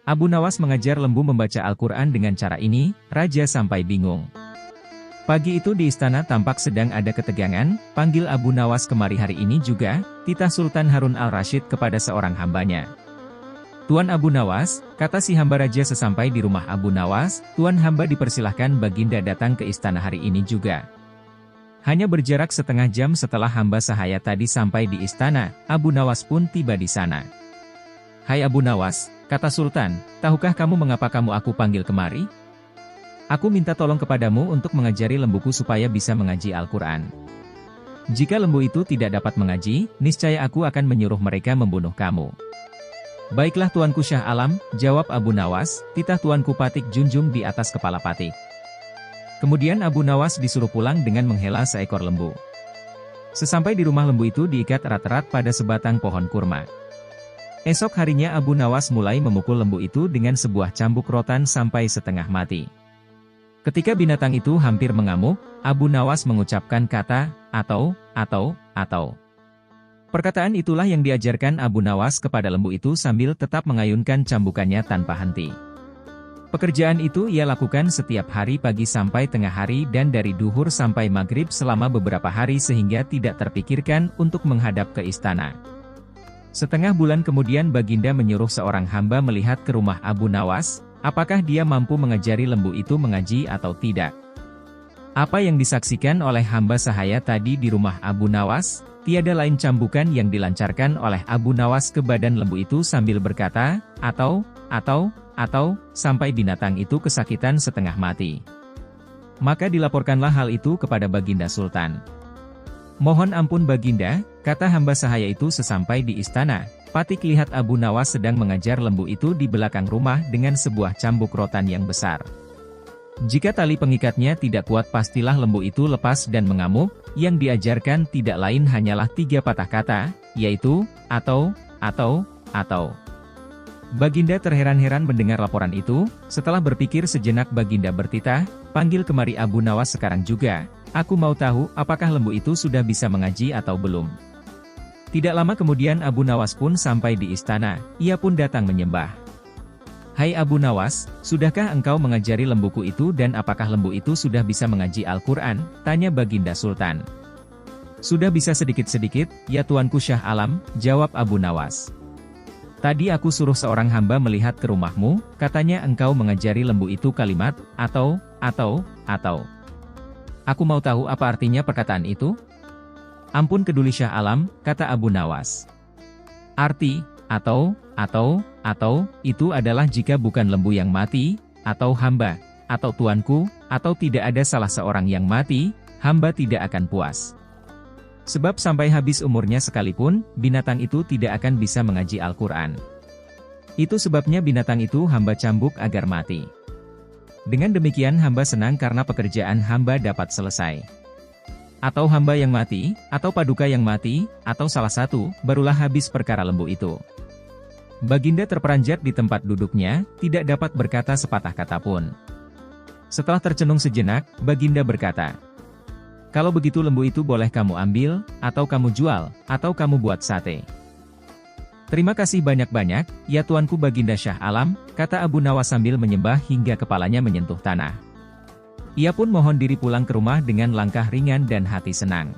Abu Nawas mengajar lembu membaca Al-Quran dengan cara ini, raja sampai bingung. Pagi itu di istana tampak sedang ada ketegangan, panggil Abu Nawas kemari hari ini juga, titah Sultan Harun al-Rasyid kepada seorang hambanya. Tuan Abu Nawas, kata si hamba raja sesampai di rumah Abu Nawas, tuan hamba dipersilahkan baginda datang ke istana hari ini juga. Hanya berjarak setengah jam setelah hamba sahaya tadi sampai di istana, Abu Nawas pun tiba di sana. Hai Abu Nawas, kata Sultan, tahukah kamu mengapa aku panggil kemari? Aku minta tolong kepadamu untuk mengajari lembuku supaya bisa mengaji Al-Quran. Jika lembu itu tidak dapat mengaji, niscaya aku akan menyuruh mereka membunuh kamu. Baiklah Tuanku Syah Alam, jawab Abu Nawas, titah Tuanku Patik junjung di atas kepala Patik. Kemudian Abu Nawas disuruh pulang dengan menghela seekor lembu. Sesampai di rumah lembu itu diikat erat-erat pada sebatang pohon kurma. Esok harinya Abu Nawas mulai memukul lembu itu dengan sebuah cambuk rotan sampai setengah mati. Ketika binatang itu hampir mengamuk, Abu Nawas mengucapkan kata, atau. Perkataan itulah yang diajarkan Abu Nawas kepada lembu itu sambil tetap mengayunkan cambukannya tanpa henti. Pekerjaan itu ia lakukan setiap hari pagi sampai tengah hari dan dari duhur sampai maghrib selama beberapa hari sehingga tidak terpikirkan untuk menghadap ke istana. Setengah bulan kemudian baginda menyuruh seorang hamba melihat ke rumah Abu Nawas, apakah dia mampu mengajari lembu itu mengaji atau tidak. Apa yang disaksikan oleh hamba sahaya tadi di rumah Abu Nawas, tiada lain cambukan yang dilancarkan oleh Abu Nawas ke badan lembu itu sambil berkata, atau, sampai binatang itu kesakitan setengah mati. Maka dilaporkanlah hal itu kepada Baginda Sultan. Mohon ampun Baginda, kata hamba sahaya itu sesampai di istana, Patik lihat Abu Nawas sedang mengajar lembu itu di belakang rumah dengan sebuah cambuk rotan yang besar. Jika tali pengikatnya tidak kuat pastilah lembu itu lepas dan mengamuk, yang diajarkan tidak lain hanyalah 3 patah kata, yaitu, atau. Baginda terheran-heran mendengar laporan itu, setelah berpikir sejenak Baginda bertitah, panggil kemari Abu Nawas sekarang juga, aku mau tahu apakah lembu itu sudah bisa mengaji atau belum. Tidak lama kemudian Abu Nawas pun sampai di istana, ia pun datang menyembah. Hai Abu Nawas, sudahkah engkau mengajari lembuku itu dan apakah lembu itu sudah bisa mengaji Al-Quran? Tanya Baginda Sultan. Sudah bisa sedikit-sedikit, ya Tuanku Syah Alam, jawab Abu Nawas. Tadi aku suruh seorang hamba melihat ke rumahmu, katanya engkau mengajari lembu itu kalimat, atau. Aku mau tahu apa artinya perkataan itu? Ampun keduli Syah Alam, kata Abu Nawas. Arti, atau, itu adalah jika bukan lembu yang mati, atau hamba, atau tuanku, atau tidak ada salah seorang yang mati, hamba tidak akan puas. Sebab sampai habis umurnya sekalipun, binatang itu tidak akan bisa mengaji Al-Quran. Itu sebabnya binatang itu hamba cambuk agar mati. Dengan demikian hamba senang karena pekerjaan hamba dapat selesai. Atau hamba yang mati, atau paduka yang mati, atau salah satu, barulah habis perkara lembu itu. Baginda terperanjat di tempat duduknya, tidak dapat berkata sepatah kata pun. Setelah tercenung sejenak, Baginda berkata, kalau begitu lembu itu boleh kamu ambil, atau kamu jual, atau kamu buat sate. Terima kasih banyak-banyak, ya Tuanku Baginda Syah Alam, kata Abu Nawas sambil menyembah hingga kepalanya menyentuh tanah. Ia pun mohon diri pulang ke rumah dengan langkah ringan dan hati senang.